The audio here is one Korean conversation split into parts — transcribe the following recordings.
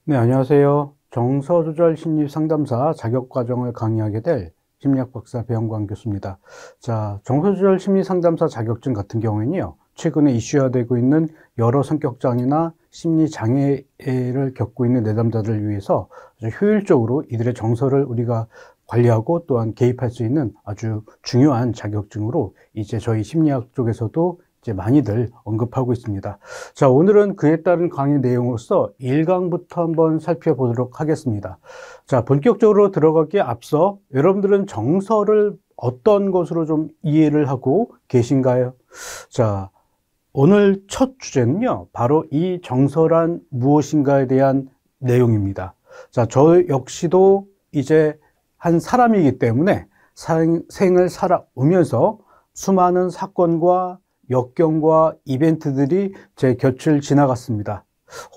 네, 안녕하세요. 정서조절 심리 상담사 자격 과정을 강의하게 될 심리학 박사 배영광 교수입니다. 자, 정서조절 심리 상담사 자격증 같은 경우에는요, 최근에 이슈화되고 있는 여러 성격장애나 심리 장애를 겪고 있는 내담자들을 위해서 아주 효율적으로 이들의 정서를 우리가 관리하고 또한 개입할 수 있는 아주 중요한 자격증으로 이제 저희 심리학 쪽에서도 이제 많이들 언급하고 있습니다. 자, 오늘은 그에 따른 강의 내용으로서 1강부터 한번 살펴보도록 하겠습니다. 자, 본격적으로 들어가기에 앞서 여러분들은 정서를 어떤 것으로 좀 이해를 하고 계신가요? 자, 오늘 첫 주제는요, 바로 이 정서란 무엇인가에 대한 내용입니다. 자, 저 역시도 이제 한 사람이기 때문에 생을 살아오면서 수많은 사건과 역경과 이벤트들이 제 곁을 지나갔습니다.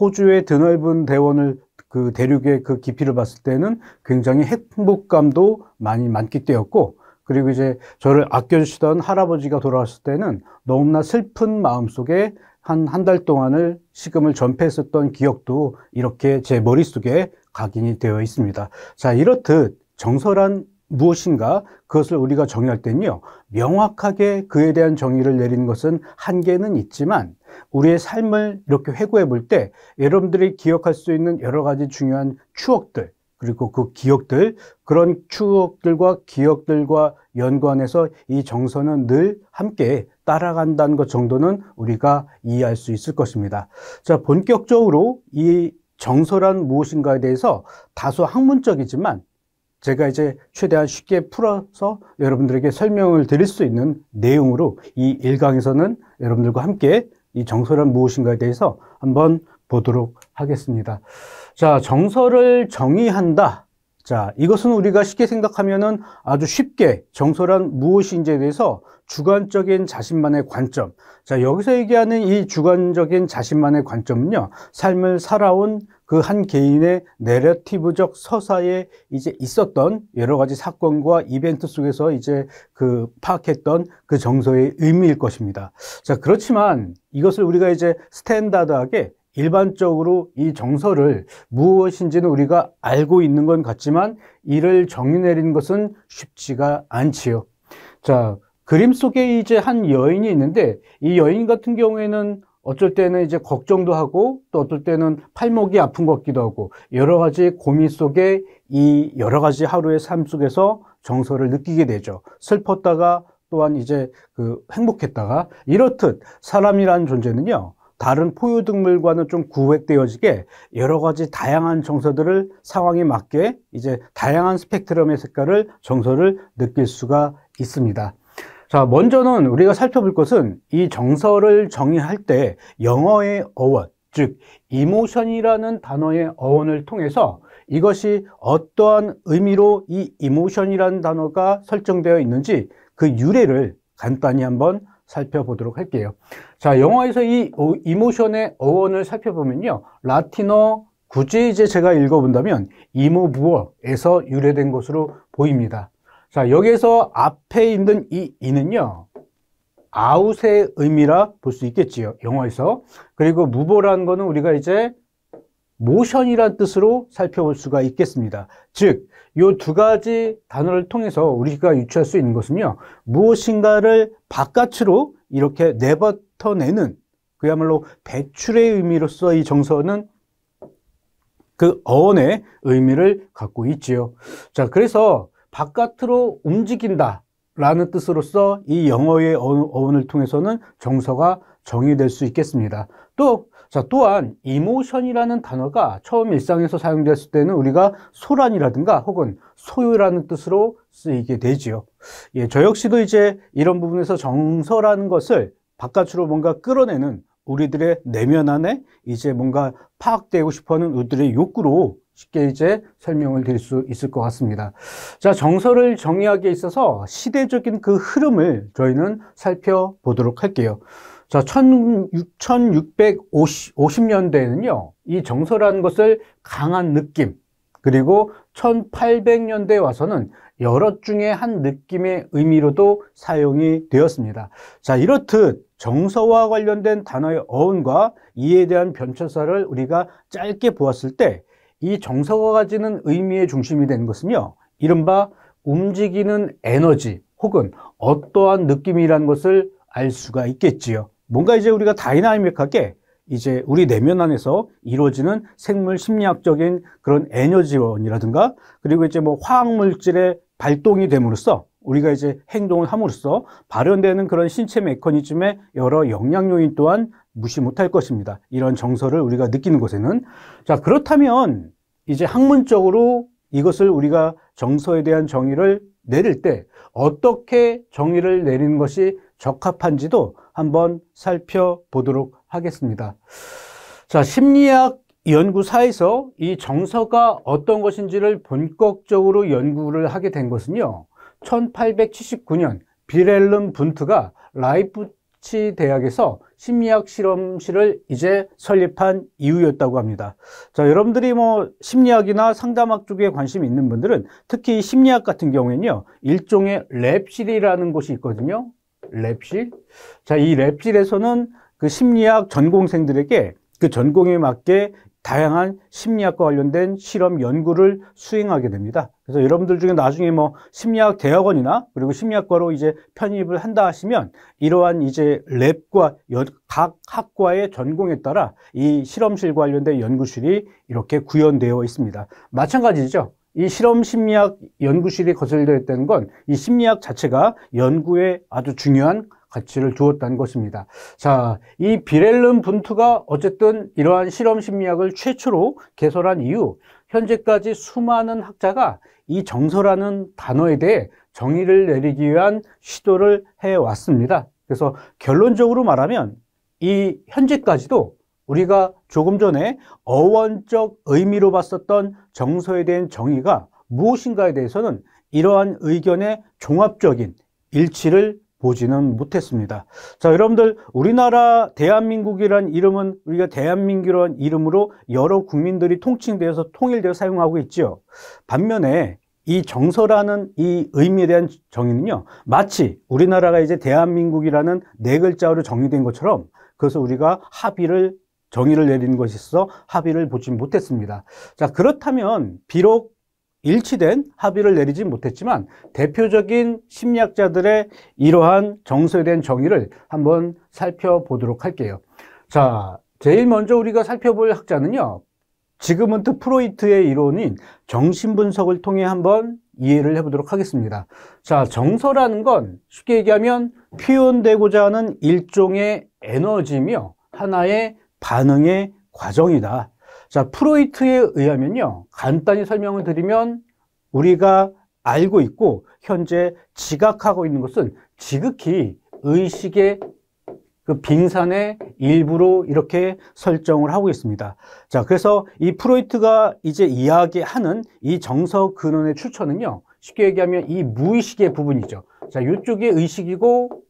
호주의 드넓은 대원을 그 대륙의 그 깊이를 봤을 때는 굉장히 행복감도 많이 만끽되었고, 그리고 이제 저를 아껴주시던 할아버지가 돌아왔을 때는 너무나 슬픈 마음속에 한 달 동안을 식음을 전폐했었던 기억도 이렇게 제 머릿속에 각인이 되어 있습니다. 자, 이렇듯 정서란 무엇인가 그것을 우리가 정의할 때는요, 명확하게 그에 대한 정의를 내리는 것은 한계는 있지만 우리의 삶을 이렇게 회고해 볼 때 여러분들이 기억할 수 있는 여러 가지 중요한 추억들, 그리고 그 기억들, 그런 추억들과 기억들과 연관해서 이 정서는 늘 함께 따라간다는 것 정도는 우리가 이해할 수 있을 것입니다. 자, 본격적으로 이 정서란 무엇인가에 대해서 다소 학문적이지만 제가 이제 최대한 쉽게 풀어서 여러분들에게 설명을 드릴 수 있는 내용으로 이 1강에서는 여러분들과 함께 이 정서란 무엇인가에 대해서 한번 보도록 하겠습니다. 자, 정서를 정의한다. 자, 이것은 우리가 쉽게 생각하면은 아주 쉽게 정서란 무엇인지에 대해서 주관적인 자신만의 관점. 자, 여기서 얘기하는 이 주관적인 자신만의 관점은요, 삶을 살아온 그 한 개인의 내러티브적 서사에 이제 있었던 여러 가지 사건과 이벤트 속에서 이제 그 파악했던 그 정서의 의미일 것입니다. 자, 그렇지만 이것을 우리가 이제 스탠다드하게 일반적으로 이 정서를 무엇인지는 우리가 알고 있는 건 같지만 이를 정의 내리는 것은 쉽지가 않지요. 자, 그림 속에 이제 한 여인이 있는데 이 여인 같은 경우에는 어쩔 때는 이제 걱정도 하고 또 어떨 때는 팔목이 아픈 것 같기도 하고 여러 가지 고민 속에 이 여러 가지 하루의 삶 속에서 정서를 느끼게 되죠. 슬펐다가 또한 이제 그 행복했다가 이렇듯 사람이라는 존재는요, 다른 포유동물과는 좀 구획되어지게 여러 가지 다양한 정서들을 상황에 맞게 이제 다양한 스펙트럼의 색깔을 정서를 느낄 수가 있습니다. 자, 먼저는 우리가 살펴볼 것은 이 정서를 정의할 때 영어의 어원, 즉 이모션이라는 단어의 어원을 통해서 이것이 어떠한 의미로 이 이모션이라는 단어가 설정되어 있는지 그 유래를 간단히 한번 살펴보도록 할게요. 자, 영어에서 이 이모션의 어원을 살펴보면요, 라틴어 굳이 이제 제가 읽어본다면 이모부어에서 유래된 것으로 보입니다. 자, 여기에서 앞에 있는 이 이는요, 아웃의 의미라 볼 수 있겠지요, 영어에서. 그리고 무보라는 거는 우리가 이제 모션이라는 뜻으로 살펴볼 수가 있겠습니다. 즉, 이 두 가지 단어를 통해서 우리가 유추할 수 있는 것은요, 무엇인가를 바깥으로 이렇게 내뱉어내는 그야말로 배출의 의미로서 이 정서는 그 어원의 의미를 갖고 있지요. 자, 그래서 바깥으로 움직인다 라는 뜻으로서 이 영어의 어원을 통해서는 정서가 정의될 수 있겠습니다. 또한 이모션이라는 단어가 처음 일상에서 사용됐을 때는 우리가 소란이라든가 혹은 소유라는 뜻으로 쓰이게 되지요. 예, 저 역시도 이제 이런 부분에서 정서라는 것을 바깥으로 뭔가 끌어내는 우리들의 내면 안에 이제 뭔가 파악되고 싶어하는 우리들의 욕구로 쉽게 이제 설명을 드릴 수 있을 것 같습니다. 자, 정서를 정의하기에 있어서 시대적인 그 흐름을 저희는 살펴보도록 할게요. 자, 1650년대에는요, 이 정서라는 것을 강한 느낌, 그리고 1800년대에 와서는 여럿 중에 한 느낌의 의미로도 사용이 되었습니다. 자, 이렇듯 정서와 관련된 단어의 어원과 이에 대한 변천사를 우리가 짧게 보았을 때 이 정서가 가지는 의미의 중심이 되는 것은요, 이른바 움직이는 에너지 혹은 어떠한 느낌이라는 것을 알 수가 있겠지요. 뭔가 이제 우리가 다이나믹하게 이제 우리 내면 안에서 이루어지는 생물 심리학적인 그런 에너지원이라든가, 그리고 이제 뭐 화학물질의 발동이 됨으로써 우리가 이제 행동을 함으로써 발현되는 그런 신체 메커니즘의 여러 영향 요인 또한 무시 못할 것입니다. 이런 정서를 우리가 느끼는 것에는. 자, 그렇다면 이제 학문적으로 이것을 우리가 정서에 대한 정의를 내릴 때 어떻게 정의를 내리는 것이 적합한지도 한번 살펴보도록 하겠습니다. 자, 심리학 연구사에서 이 정서가 어떤 것인지를 본격적으로 연구를 하게 된 것은요, 1879년 빌헬름 분트가 라이프치 대학에서 심리학 실험실을 이제 설립한 이후였다고 합니다. 자, 여러분들이 뭐 심리학이나 상담학 쪽에 관심이 있는 분들은 특히 심리학 같은 경우에는요, 일종의 랩실이라는 곳이 있거든요. 랩실. 자, 이 랩실에서는 그 심리학 전공생들에게 그 전공에 맞게 다양한 심리학과 관련된 실험 연구를 수행하게 됩니다. 그래서 여러분들 중에 나중에 뭐 심리학 대학원이나 그리고 심리학과로 이제 편입을 한다 하시면 이러한 이제 랩과 각 학과의 전공에 따라 이 실험실 관련된 연구실이 이렇게 구현되어 있습니다. 마찬가지죠. 이 실험 심리학 연구실이 거슬려 있다는 건 이 심리학 자체가 연구에 아주 중요한 가치를 두었다는 것입니다. 자, 이 빌헬름 분트가 어쨌든 이러한 실험 심리학을 최초로 개설한 이후 현재까지 수많은 학자가 이 정서라는 단어에 대해 정의를 내리기 위한 시도를 해왔습니다. 그래서 결론적으로 말하면 이 현재까지도 우리가 조금 전에 어원적 의미로 봤었던 정서에 대한 정의가 무엇인가에 대해서는 이러한 의견의 종합적인 일치를 보지는 못했습니다. 자, 여러분들 우리나라 대한민국이란 이름은 우리가 대한민국이라는 이름으로 여러 국민들이 통칭되어서 통일되어 사용하고 있죠. 반면에 이 정서라는 이 의미에 대한 정의는요, 마치 우리나라가 이제 대한민국이라는 네 글자로 정의된 것처럼 그것을 우리가 정의를 내리는 것이 있어 합의를 보지 못했습니다. 자, 그렇다면 비록 일치된 합의를 내리진 못했지만 대표적인 심리학자들의 이러한 정서에 대한 정의를 한번 살펴보도록 할게요. 자, 제일 먼저 우리가 살펴볼 학자는요, 지그문트 프로이트의 이론인 정신분석을 통해 한번 이해를 해보도록 하겠습니다. 자, 정서라는 건 쉽게 얘기하면 표현되고자 하는 일종의 에너지며 하나의 반응의 과정이다. 자, 프로이트에 의하면요, 간단히 설명을 드리면 우리가 알고 있고 현재 지각하고 있는 것은 지극히 의식의 그 빙산의 일부로 이렇게 설정을 하고 있습니다. 자, 그래서 이 프로이트가 이제 이야기하는 이 정서 근원의 출처는요, 쉽게 얘기하면 이 무의식의 부분이죠. 자, 이쪽이 의식이고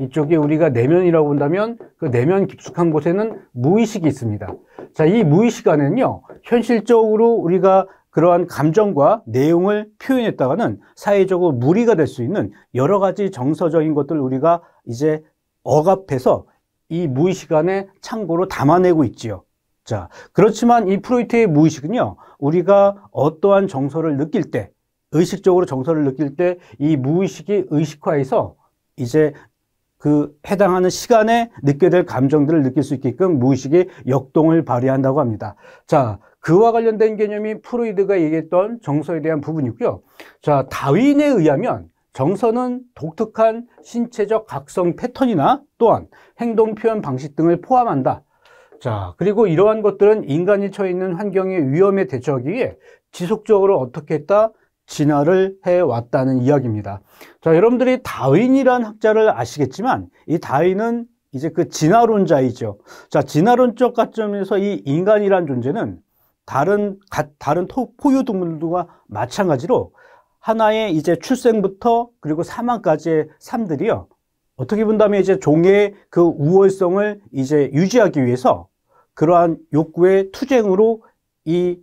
이쪽에 우리가 내면이라고 본다면 그 내면 깊숙한 곳에는 무의식이 있습니다. 자, 이 무의식 안에는요, 현실적으로 우리가 그러한 감정과 내용을 표현했다가는 사회적으로 무리가 될 수 있는 여러 가지 정서적인 것들을 우리가 이제 억압해서 이 무의식 안에 참고로 담아내고 있지요. 자, 그렇지만 이 프로이트의 무의식은요, 우리가 어떠한 정서를 느낄 때, 의식적으로 정서를 느낄 때 이 무의식이 의식화해서 이제 그 해당하는 시간에 느껴야 될 감정들을 느낄 수 있게끔 무의식의 역동을 발휘한다고 합니다. 자, 그와 관련된 개념이 프로이드가 얘기했던 정서에 대한 부분이고요. 자, 다윈에 의하면 정서는 독특한 신체적 각성 패턴이나 또한 행동 표현 방식 등을 포함한다. 자, 그리고 이러한 것들은 인간이 처해 있는 환경의 위험에 대처하기 위해 지속적으로 어떻게 했다? 진화를 해왔다는 이야기입니다. 자, 여러분들이 다윈이라는 학자를 아시겠지만 이 다윈은 이제 그 진화론자이죠. 자, 진화론적 관점에서 이 인간이란 존재는 다른 포유동물들과 마찬가지로 하나의 이제 출생부터 그리고 사망까지의 삶들이요, 어떻게 본다면 이제 종의 그 우월성을 이제 유지하기 위해서 그러한 욕구의 투쟁으로 이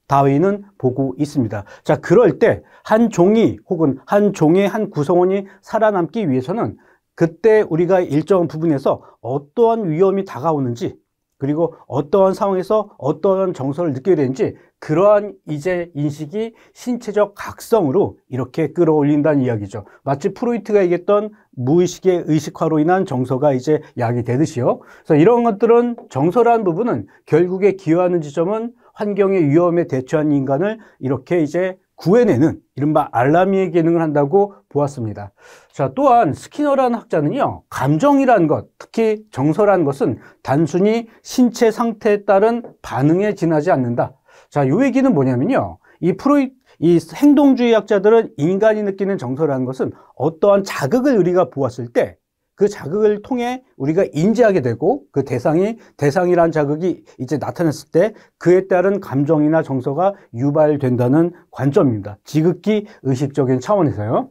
다윈은 보고 있습니다. 자, 그럴 때 한 종이 혹은 한 종의 한 구성원이 살아남기 위해서는 그때 우리가 일정 부분에서 어떠한 위험이 다가오는지, 그리고 어떠한 상황에서 어떠한 정서를 느끼게 되는지 그러한 이제 인식이 신체적 각성으로 이렇게 끌어올린다는 이야기죠. 마치 프로이트가 얘기했던 무의식의 의식화로 인한 정서가 이제 야기되듯이요. 그래서 이런 것들은 정서라는 부분은 결국에 기여하는 지점은 환경의 위험에 대처한 인간을 이렇게 이제 구해내는 이른바 알람이의 기능을 한다고 보았습니다. 자, 또한 스키너라는 학자는요, 감정이라는 것, 특히 정서라는 것은 단순히 신체 상태에 따른 반응에 지나지 않는다. 자, 이 얘기는 뭐냐면요, 이 행동주의 학자들은 인간이 느끼는 정서라는 것은 어떠한 자극을 우리가 보았을 때 그 자극을 통해 우리가 인지하게 되고 그 대상이라는 자극이 이제 나타났을 때 그에 따른 감정이나 정서가 유발된다는 관점입니다. 지극히 의식적인 차원에서요.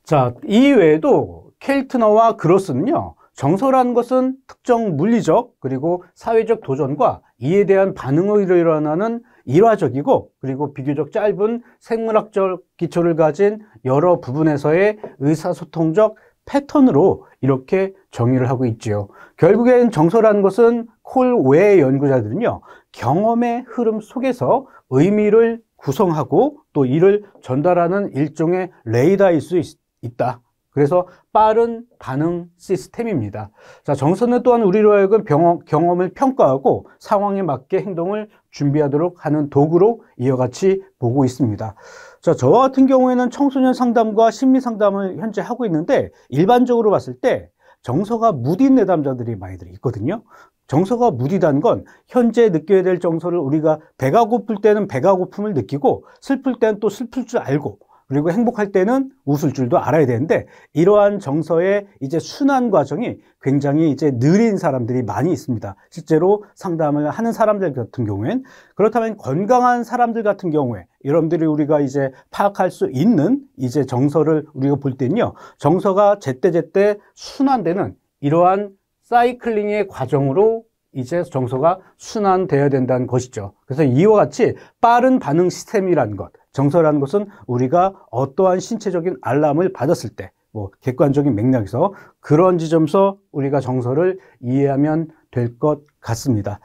자, 이 외에도 켈트너와 그로스는요, 정서라는 것은 특정 물리적 그리고 사회적 도전과 이에 대한 반응으로 일어나는 일화적이고 그리고 비교적 짧은 생물학적 기초를 가진 여러 부분에서의 의사소통적 패턴으로 이렇게 정의를 하고 있지요. 결국엔 정서라는 것은 콜 외의 연구자들은요, 경험의 흐름 속에서 의미를 구성하고 또 이를 전달하는 일종의 레이더일 수 있다. 그래서 빠른 반응 시스템입니다. 자, 정서는 또한 우리로 하여금 경험을 평가하고 상황에 맞게 행동을 준비하도록 하는 도구로 이와 같이 보고 있습니다. 자, 저와 같은 경우에는 청소년 상담과 심리 상담을 현재 하고 있는데 일반적으로 봤을 때 정서가 무딘 내담자들이 많이들 있거든요. 정서가 무디다는 건 현재 느껴야 될 정서를 우리가 배가 고플 때는 배가 고픔을 느끼고 슬플 때는 또 슬플 줄 알고 그리고 행복할 때는 웃을 줄도 알아야 되는데 이러한 정서의 이제 순환 과정이 굉장히 이제 느린 사람들이 많이 있습니다. 실제로 상담을 하는 사람들 같은 경우엔 그렇다면 건강한 사람들 같은 경우에 여러분들이 우리가 이제 파악할 수 있는 이제 정서를 우리가 볼 때는요. 정서가 제때제때 순환되는 이러한 사이클링의 과정으로 이제 정서가 순환되어야 된다는 것이죠. 그래서 이와 같이 빠른 반응 시스템이라는 것, 정서라는 것은 우리가 어떠한 신체적인 알람을 받았을 때, 객관적인 맥락에서 그런 지점에서 우리가 정서를 이해하면 될 것 같습니다.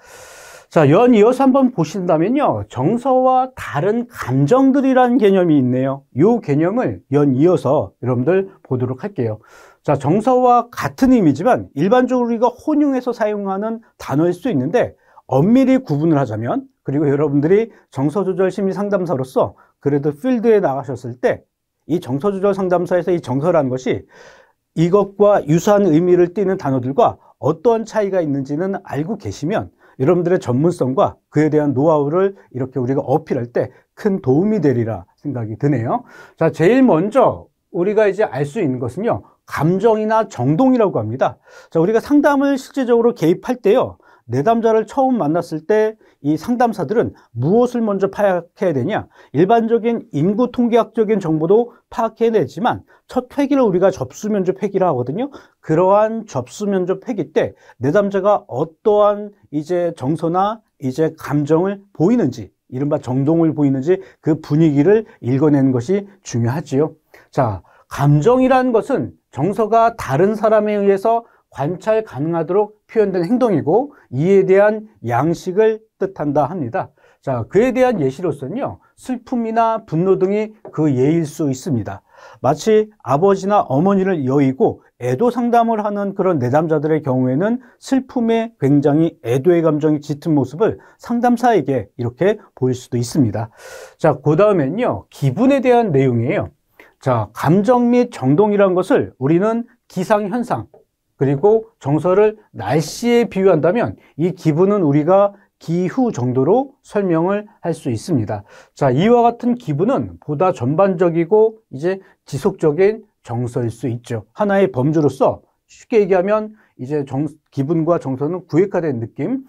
자, 연이어서 한번 보신다면요. 정서와 다른 감정들이라는 개념이 있네요. 이 개념을 연이어서 여러분들 보도록 할게요. 자, 정서와 같은 의미지만 일반적으로 우리가 혼용해서 사용하는 단어일 수 있는데 엄밀히 구분을 하자면 그리고 여러분들이 정서조절 심리 상담사로서 그래도 필드에 나가셨을 때 이 정서조절 상담사에서 이 정서라는 것이 이것과 유사한 의미를 띠는 단어들과 어떠한 차이가 있는지는 알고 계시면 여러분들의 전문성과 그에 대한 노하우를 이렇게 우리가 어필할 때 큰 도움이 되리라 생각이 드네요. 자, 제일 먼저 우리가 이제 알 수 있는 것은요. 감정이나 정동이라고 합니다. 자, 우리가 상담을 실제적으로 개입할 때요. 내담자를 처음 만났을 때 이 상담사들은 무엇을 먼저 파악해야 되냐? 일반적인 인구 통계학적인 정보도 파악해야 되지만 첫 회기를 우리가 접수 면접 회기라 하거든요. 그러한 접수 면접 회기 때 내담자가 어떠한 이제 정서나 이제 감정을 보이는지 이른바 정동을 보이는지 그 분위기를 읽어내는 것이 중요하지요. 자, 감정이라는 것은 정서가 다른 사람에 의해서 관찰 가능하도록 표현된 행동이고 이에 대한 양식을 뜻한다 합니다. 자, 그에 대한 예시로서는요. 슬픔이나 분노 등이 그 예일 수 있습니다. 마치 아버지나 어머니를 여의고 애도 상담을 하는 그런 내담자들의 경우에는 슬픔에 굉장히 애도의 감정이 짙은 모습을 상담사에게 이렇게 보일 수도 있습니다. 자, 그 다음엔요. 기분에 대한 내용이에요. 자, 감정 및 정동이라는 것을 우리는 기상현상 그리고 정서를 날씨에 비유한다면 이 기분은 우리가 기후 정도로 설명을 할 수 있습니다. 자, 이와 같은 기분은 보다 전반적이고 이제 지속적인 정서일 수 있죠. 하나의 범주로서 쉽게 얘기하면 이제 기분과 정서는 구획화된 느낌.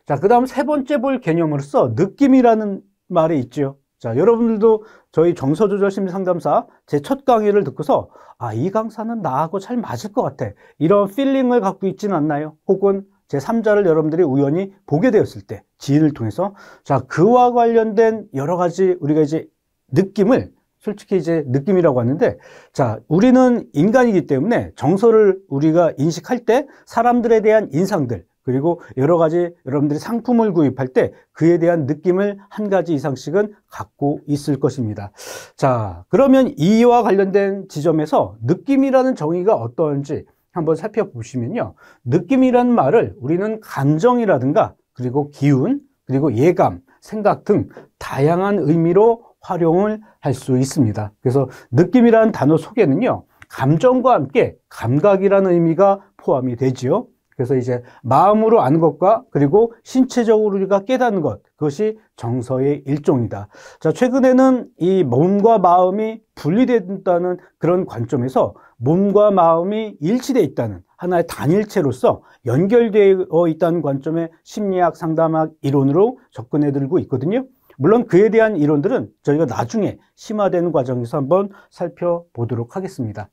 자, 그 다음 세 번째 볼 개념으로서 느낌이라는 말이 있죠. 자, 여러분들도 저희 정서조절 심리 상담사 제 첫 강의를 듣고서 이 강사는 나하고 잘 맞을 것 같아. 이런 필링을 갖고 있지는 않나요? 혹은 제 3자를 여러분들이 우연히 보게 되었을 때 지인을 통해서 자, 그와 관련된 여러 가지 우리가 이제 느낌을 솔직히 이제 느낌이라고 하는데 자, 우리는 인간이기 때문에 정서를 우리가 인식할 때 사람들에 대한 인상들 그리고 여러 가지 여러분들이 상품을 구입할 때 그에 대한 느낌을 한 가지 이상씩은 갖고 있을 것입니다. 자, 그러면 이와 관련된 지점에서 느낌이라는 정의가 어떠한지 한번 살펴보시면요. 느낌이라는 말을 우리는 감정이라든가 그리고 기운, 그리고 예감, 생각 등 다양한 의미로 활용을 할 수 있습니다. 그래서 느낌이라는 단어 속에는요, 감정과 함께 감각이라는 의미가 포함이 되지요. 그래서 이제 마음으로 아는 것과 그리고 신체적으로 우리가 깨닫는 것, 그것이 정서의 일종이다. 자, 최근에는 이 몸과 마음이 분리된다는 그런 관점에서 몸과 마음이 일치되어 있다는 하나의 단일체로서 연결되어 있다는 관점의 심리학, 상담학 이론으로 접근해 들고 있거든요. 물론 그에 대한 이론들은 저희가 나중에 심화되는 과정에서 한번 살펴보도록 하겠습니다.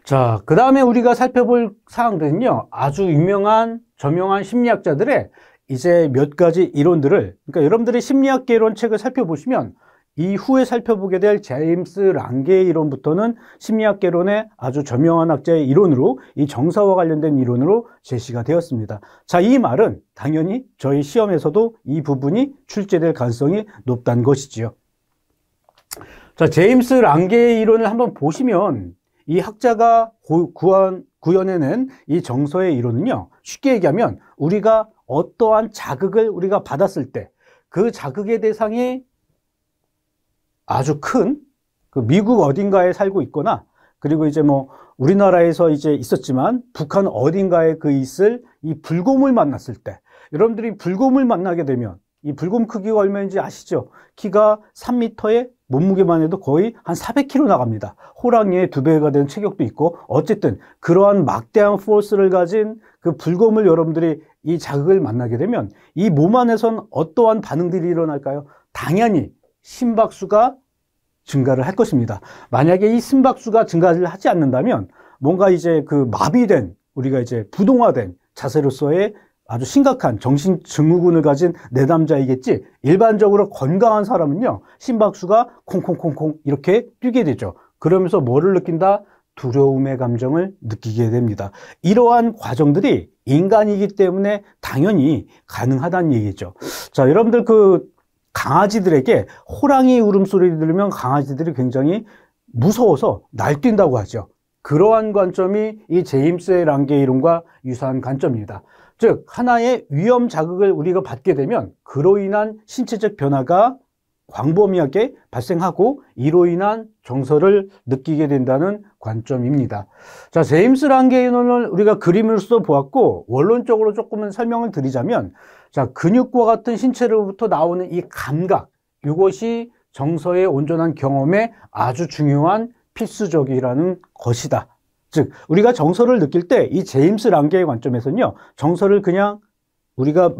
자, 그 다음에 우리가 살펴볼 사항들은요, 아주 유명한, 저명한 심리학자들의 이제 몇 가지 이론들을, 그러니까 여러분들이 심리학 개론 책을 살펴보시면 이후에 살펴보게 될 제임스 랑게의 이론부터는 심리학 개론의 아주 저명한 학자의 이론으로 이 정서와 관련된 이론으로 제시가 되었습니다. 자, 이 말은 당연히 저희 시험에서도 이 부분이 출제될 가능성이 높다는 것이지요. 자, 제임스 랑게의 이론을 한번 보시면 이 학자가 구현해낸 이 정서의 이론은요, 쉽게 얘기하면 우리가 어떠한 자극을 우리가 받았을 때 그 자극의 대상이 아주 큰 그 미국 어딘가에 살고 있거나 그리고 이제 뭐 우리나라에서 이제 있었지만 북한 어딘가에 그 있을 이 불곰을 만났을 때, 여러분들이 불곰을 만나게 되면 이 불곰 크기가 얼마인지 아시죠? 키가 3m에 몸무게만 해도 거의 한 400kg 나갑니다. 호랑이의 2배가 되는 체격도 있고, 어쨌든 그러한 막대한 포스를 가진 그 불곰을 여러분들이 이 자극을 만나게 되면 이 몸 안에선 어떠한 반응들이 일어날까요? 당연히 심박수가 증가를 할 것입니다. 만약에 이 심박수가 증가를 하지 않는다면 뭔가 이제 그 마비된, 우리가 이제 부동화된 자세로서의 아주 심각한 정신 증후군을 가진 내담자이겠지, 일반적으로 건강한 사람은요, 심박수가 콩콩콩콩 이렇게 뛰게 되죠. 그러면서 뭐를 느낀다? 두려움의 감정을 느끼게 됩니다. 이러한 과정들이 인간이기 때문에 당연히 가능하다는 얘기죠. 자, 여러분들 그 강아지들에게 호랑이 울음소리를 들으면 강아지들이 굉장히 무서워서 날뛴다고 하죠. 그러한 관점이 이 제임스 랑게 이론과 유사한 관점입니다. 즉, 하나의 위험 자극을 우리가 받게 되면 그로 인한 신체적 변화가 광범위하게 발생하고 이로 인한 정서를 느끼게 된다는 관점입니다. 자, 제임스 랑게 이론을 우리가 그림으로서 보았고, 원론적으로 조금은 설명을 드리자면, 자, 근육과 같은 신체로부터 나오는 이 감각, 이것이 정서의 온전한 경험에 아주 중요한 필수적이라는 것이다. 즉, 우리가 정서를 느낄 때 이 제임스 랑게의 관점에서는요, 정서를 그냥 우리가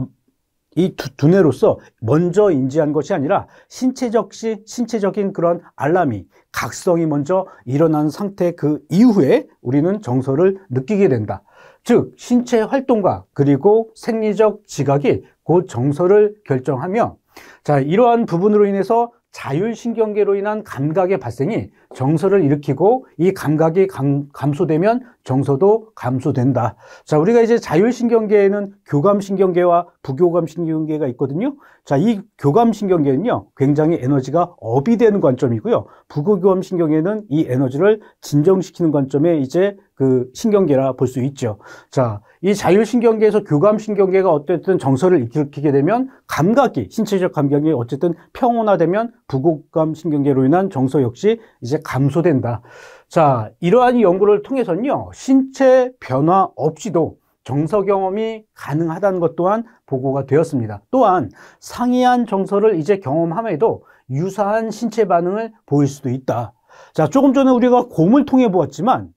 이 두뇌로서 먼저 인지한 것이 아니라 신체적인 그런 알람이, 각성이 먼저 일어난 상태 그 이후에 우리는 정서를 느끼게 된다. 즉, 신체 활동과 그리고 생리적 지각이 그 정서를 결정하며, 자, 이러한 부분으로 인해서 자율신경계로 인한 감각의 발생이 정서를 일으키고 이 감각이 감소되면 정서도 감소된다. 자, 우리가 이제 자율신경계에는 교감신경계와 부교감신경계가 있거든요. 자, 이 교감신경계는요, 굉장히 에너지가 업이 되는 관점이고요. 부교감신경계는 이 에너지를 진정시키는 관점에 이제 그 신경계라 볼 수 있죠. 자, 이 자율신경계에서 교감신경계가 어쨌든 정서를 일으키게 되면 감각이, 신체적 감각이 어쨌든 평온화되면 부교감신경계로 인한 정서 역시 이제 감소된다. 자, 이러한 연구를 통해서는요, 신체 변화 없이도 정서 경험이 가능하다는 것 또한 보고가 되었습니다. 또한 상이한 정서를 이제 경험함에도 유사한 신체 반응을 보일 수도 있다. 자, 조금 전에 우리가 곰을 통해 보았지만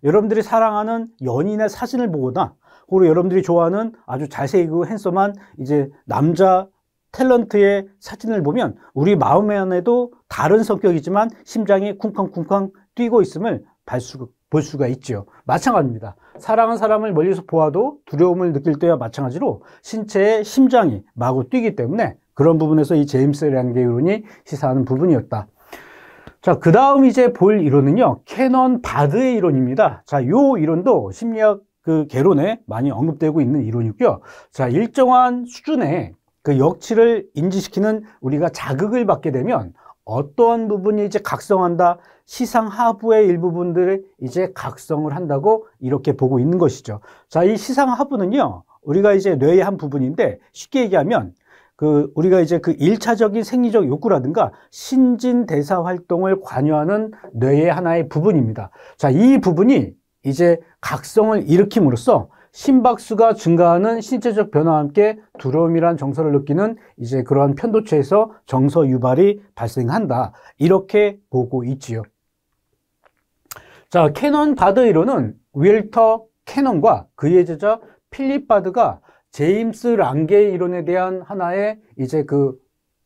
여러분들이 사랑하는 연인의 사진을 보거나 그리고 여러분들이 좋아하는 아주 잘생기고 핸섬한 이제 남자 탤런트의 사진을 보면 우리 마음 안에도 다른 성격이지만 심장이 쿵쾅쿵쾅 뛰고 있음을 볼 수가 있죠. 마찬가지입니다. 사랑하는 사람을 멀리서 보아도 두려움을 느낄 때와 마찬가지로 신체의 심장이 마구 뛰기 때문에 그런 부분에서 이 제임스 랑게 이론이 시사하는 부분이었다. 자, 그 다음 이제 볼 이론은요, 캐넌 바드의 이론입니다. 자, 요 이론도 심리학 그 개론에 많이 언급되고 있는 이론이고요. 자, 일정한 수준의 그 역치를 인지시키는 우리가 자극을 받게 되면 어떠한 부분이 이제 각성한다, 시상 하부의 일부분들이 이제 각성을 한다고 이렇게 보고 있는 것이죠. 자, 이 시상 하부는요, 우리가 이제 뇌의 한 부분인데 쉽게 얘기하면 우리가 이제 그 1차적인 생리적 욕구라든가 신진대사 활동을 관여하는 뇌의 하나의 부분입니다. 자, 이 부분이 이제 각성을 일으킴으로써 심박수가 증가하는 신체적 변화와 함께 두려움이란 정서를 느끼는 이제 그러한 편도체에서 정서 유발이 발생한다. 이렇게 보고 있지요. 자, 캐논 바드 이론은 윌터 캐논과 그의 제자 필립 바드가 제임스 랑게 이론에 대한 하나의 이제 그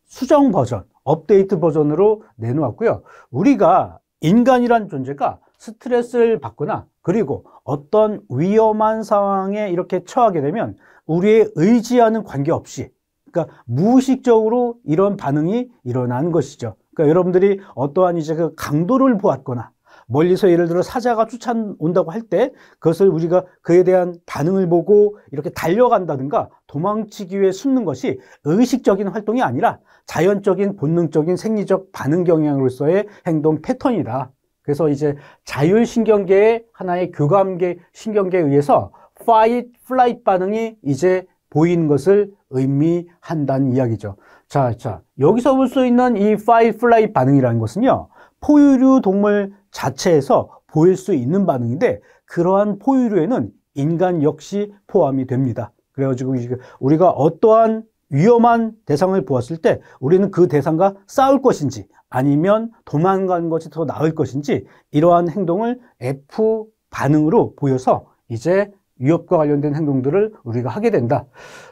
수정 버전, 업데이트 버전으로 내놓았고요. 우리가 인간이란 존재가 스트레스를 받거나 그리고 어떤 위험한 상황에 이렇게 처하게 되면 우리의 의지와는 관계없이, 그러니까 무의식적으로 이런 반응이 일어나는 것이죠. 그러니까 여러분들이 어떠한 이제 그 강도를 보았거나 멀리서 예를 들어 사자가 쫓아온다고 할 때 그것을 우리가 그에 대한 반응을 보고 이렇게 달려간다든가 도망치기 위해 숨는 것이 의식적인 활동이 아니라 자연적인 본능적인 생리적 반응 경향으로서의 행동 패턴이다. 그래서 이제 자율신경계의 하나의 교감계 신경계에 의해서 fight, flight 반응이 이제 보이는 것을 의미한다는 이야기죠. 자, 여기서 볼 수 있는 이 fight, flight 반응이라는 것은요, 포유류 동물 자체에서 보일 수 있는 반응인데 그러한 포유류에는 인간 역시 포함이 됩니다. 그래가지고 우리가 어떠한 위험한 대상을 보았을 때 우리는 그 대상과 싸울 것인지 아니면 도망가는 것이 더 나을 것인지 이러한 행동을 F 반응으로 보여서 이제 위협과 관련된 행동들을 우리가 하게 된다.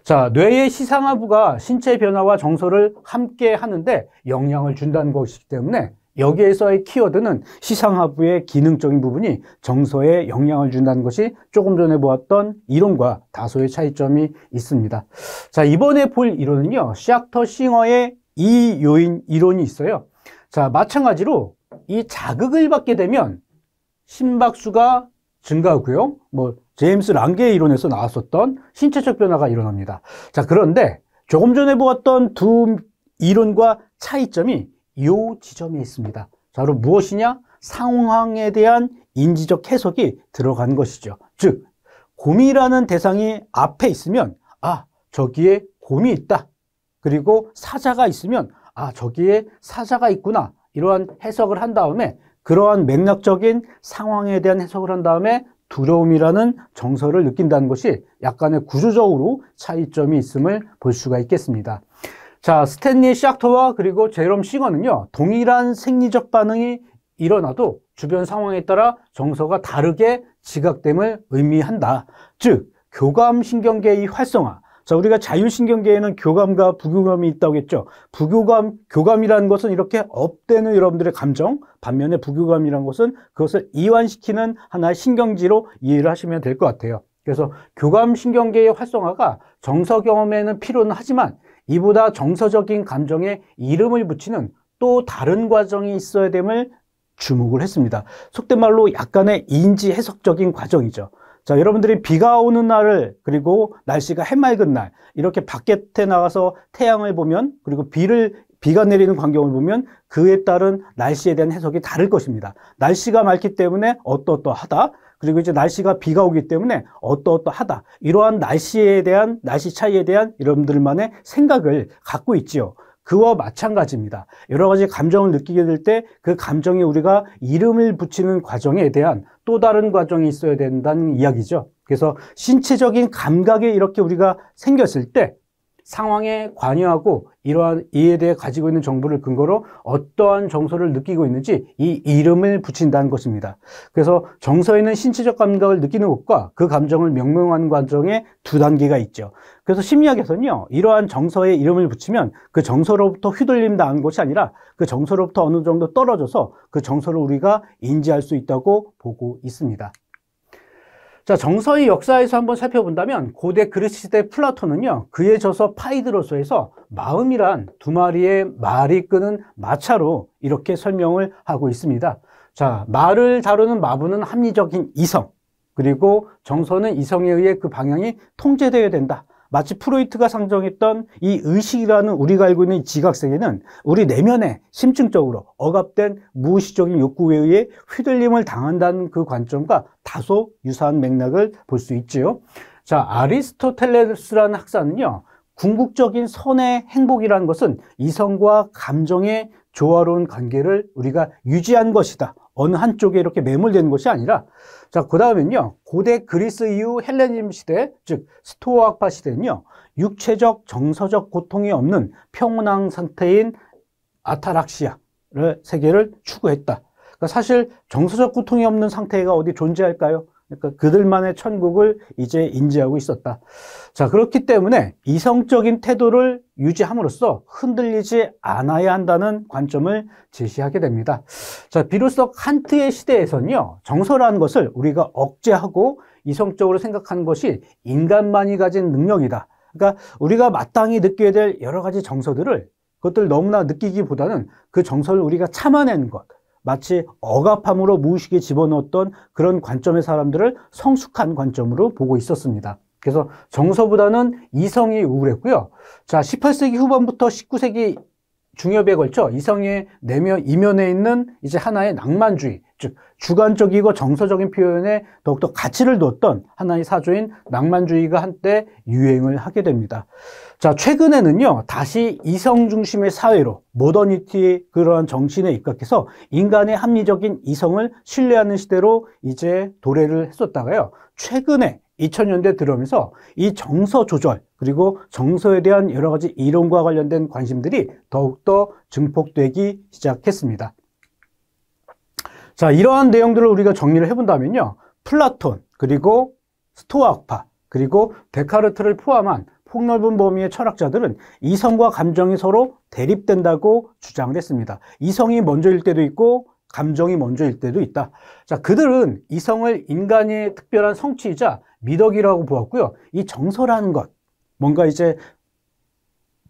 자, 뇌의 시상하부가 신체 변화와 정서를 함께 하는데 영향을 준다는 것이기 때문에 여기에서의 키워드는 시상하부의 기능적인 부분이 정서에 영향을 준다는 것이 조금 전에 보았던 이론과 다소의 차이점이 있습니다. 자, 이번에 볼 이론은요, 샥터 싱어의 이 요인 이론이 있어요. 자, 마찬가지로 이 자극을 받게 되면 심박수가 증가하고요. 제임스 랑게 이론에서 나왔었던 신체적 변화가 일어납니다. 자, 그런데 조금 전에 보았던 두 이론과 차이점이 이 지점에 있습니다. 자, 그럼 무엇이냐? 상황에 대한 인지적 해석이 들어간 것이죠. 즉, 곰이라는 대상이 앞에 있으면 저기에 곰이 있다. 그리고 사자가 있으면 저기에 사자가 있구나. 이러한 해석을 한 다음에 그러한 맥락적인 상황에 대한 해석을 한 다음에 두려움이라는 정서를 느낀다는 것이 약간의 구조적으로 차이점이 있음을 볼 수가 있겠습니다. 자, 스탠리 샥터와 그리고 제롬 싱어는요, 동일한 생리적 반응이 일어나도 주변 상황에 따라 정서가 다르게 지각됨을 의미한다. 즉, 교감신경계의 활성화. 자, 우리가 자율신경계에는 교감과 부교감이 있다고 했죠. 교감이라는 것은 이렇게 업되는 여러분들의 감정, 반면에 부교감이라는 것은 그것을 이완시키는 하나의 신경지로 이해를 하시면 될 것 같아요. 그래서 교감신경계의 활성화가 정서 경험에는 필요는 하지만 이보다 정서적인 감정에 이름을 붙이는 또 다른 과정이 있어야 됨을 주목을 했습니다. 속된 말로 약간의 인지 해석적인 과정이죠. 자, 여러분들이 비가 오는 날을 그리고 날씨가 해맑은 날 이렇게 바깥에 나가서 태양을 보면 그리고 비가 내리는 광경을 보면 그에 따른 날씨에 대한 해석이 다를 것입니다. 날씨가 맑기 때문에 어떠어떠하다. 그리고 이제 날씨가 비가 오기 때문에 어떠어떠하다. 이러한 날씨 차이에 대한 여러분들만의 생각을 갖고 있지요. 그와 마찬가지입니다. 여러 가지 감정을 느끼게 될 때 그 감정에 우리가 이름을 붙이는 과정에 대한 또 다른 과정이 있어야 된다는 이야기죠. 그래서 신체적인 감각에 이렇게 우리가 생겼을 때 상황에 관여하고 이러한 이에 대해 가지고 있는 정보를 근거로 어떠한 정서를 느끼고 있는지 이 이름을 붙인다는 것입니다. 그래서 정서에는 신체적 감각을 느끼는 것과 그 감정을 명명하는 과정에 두 단계가 있죠. 그래서 심리학에서는요, 이러한 정서에 이름을 붙이면 그 정서로부터 휘둘림 당한 것이 아니라 그 정서로부터 어느 정도 떨어져서 그 정서를 우리가 인지할 수 있다고 보고 있습니다. 자, 정서의 역사에서 한번 살펴본다면 고대 그리스 시대 플라톤은요, 그의 저서 파이드로서에서 마음이란 두 마리의 말이 끄는 마차로 이렇게 설명을 하고 있습니다. 자, 말을 다루는 마부는 합리적인 이성, 그리고 정서는 이성에 의해 그 방향이 통제되어야 된다. 마치 프로이트가 상정했던 이 의식이라는 우리가 알고 있는 지각세계는 우리 내면에 심층적으로 억압된 무의식적인 욕구에 의해 휘둘림을 당한다는 그 관점과 다소 유사한 맥락을 볼 수 있지요. 자, 아리스토텔레스라는 학자는요, 궁극적인 선의 행복이라는 것은 이성과 감정의 조화로운 관계를 우리가 유지한 것이다. 어느 한쪽에 이렇게 매몰되는 것이 아니라, 자, 그 다음엔요, 고대 그리스 이후 헬레니즘 시대, 즉 스토아학파 시대는요, 육체적, 정서적 고통이 없는 평온한 상태인 아타락시아를 세계를 추구했다. 그러니까 사실 정서적 고통이 없는 상태가 어디 존재할까요? 그러니까 그들만의 천국을 이제 인지하고 있었다. 자, 그렇기 때문에 이성적인 태도를 유지함으로써 흔들리지 않아야 한다는 관점을 제시하게 됩니다. 자, 비로소 칸트의 시대에서는요, 정서라는 것을 우리가 억제하고 이성적으로 생각하는 것이 인간만이 가진 능력이다. 그러니까 우리가 마땅히 느껴야 될 여러 가지 정서들을 그것들 너무나 느끼기보다는 그 정서를 우리가 참아내는 것, 마치 억압함으로 무의식에 집어넣었던 그런 관점의 사람들을 성숙한 관점으로 보고 있었습니다. 그래서 정서보다는 이성이 우월했고요. 자, 18세기 후반부터 19세기 중엽에 걸쳐 이성의 내면 이면에 있는 이제 하나의 낭만주의, 즉 주관적이고 정서적인 표현에 더욱더 가치를 두었던 하나의 사조인 낭만주의가 한때 유행을 하게 됩니다. 자, 최근에는요, 다시 이성 중심의 사회로 모더니티의 그러한 정신에 입각해서 인간의 합리적인 이성을 신뢰하는 시대로 이제 도래를 했었다가요, 최근에 2000년대 들어오면서 이 정서 조절 그리고 정서에 대한 여러 가지 이론과 관련된 관심들이 더욱더 증폭되기 시작했습니다. 자, 이러한 내용들을 우리가 정리를 해본다면요, 플라톤 그리고 스토아학파 그리고 데카르트를 포함한 폭넓은 범위의 철학자들은 이성과 감정이 서로 대립된다고 주장을 했습니다. 이성이 먼저일 때도 있고 감정이 먼저일 때도 있다. 자, 그들은 이성을 인간의 특별한 성취이자 미덕이라고 보았고요. 이 정서라는 것, 뭔가 이제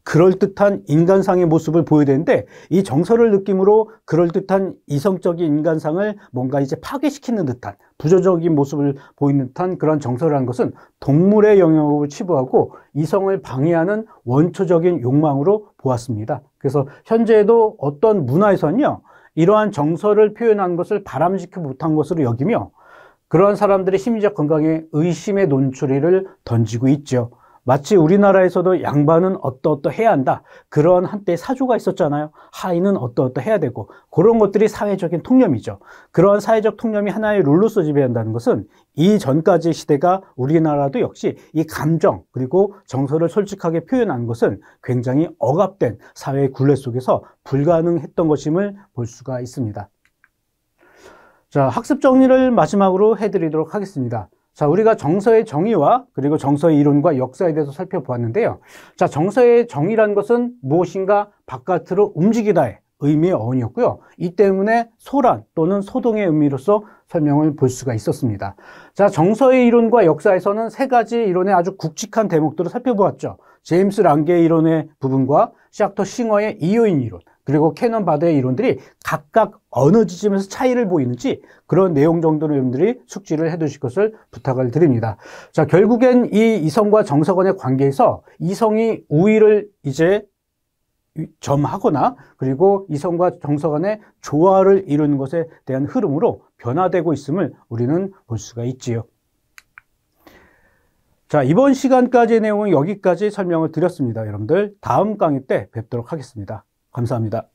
그럴듯한 인간상의 모습을 보여야 되는데 이 정서를 느낌으로 그럴듯한 이성적인 인간상을 뭔가 이제 파괴시키는 듯한 부조적인 모습을 보이는 듯한 그런 정서라는 것은 동물의 영역을 치부하고 이성을 방해하는 원초적인 욕망으로 보았습니다. 그래서 현재에도 어떤 문화에서는요, 이러한 정서를 표현한 것을 바람직히 못한 것으로 여기며 그러한 사람들의 심리적 건강에 의심의 논초리를 던지고 있죠. 마치 우리나라에서도 양반은 어떠어떠해야 한다. 그런 한때 사조가 있었잖아요. 하인은 어떠어떠해야 되고 그런 것들이 사회적인 통념이죠. 그러한 사회적 통념이 하나의 룰로서 지배한다는 것은 이전까지의 시대가 우리나라도 역시 이 감정 그리고 정서를 솔직하게 표현한 것은 굉장히 억압된 사회의 굴레 속에서 불가능했던 것임을 볼 수가 있습니다. 자, 학습 정리를 마지막으로 해드리도록 하겠습니다. 자, 우리가 정서의 정의와 그리고 정서의 이론과 역사에 대해서 살펴보았는데요. 자, 정서의 정의라는 것은 무엇인가 바깥으로 움직이다의 의미의 어원이었고요. 이 때문에 소란 또는 소동의 의미로서 설명을 볼 수가 있었습니다. 자, 정서의 이론과 역사에서는 세 가지 이론의 아주 굵직한 대목들을 살펴보았죠. 제임스 랑게의 이론의 부분과 샤크터 싱어의 이요인 이론, 그리고 캐넌 바드의 이론들이 각각 어느 지점에서 차이를 보이는지 그런 내용 정도의 여러분들이 숙지를 해두실 것을 부탁을 드립니다. 자, 결국엔 이 이성과 정서 간의 관계에서 이성이 우위를 이제 점하거나 그리고 이성과 정서 간의 조화를 이루는 것에 대한 흐름으로 변화되고 있음을 우리는 볼 수가 있지요. 자, 이번 시간까지의 내용은 여기까지 설명을 드렸습니다. 여러분들 다음 강의 때 뵙도록 하겠습니다. 감사합니다.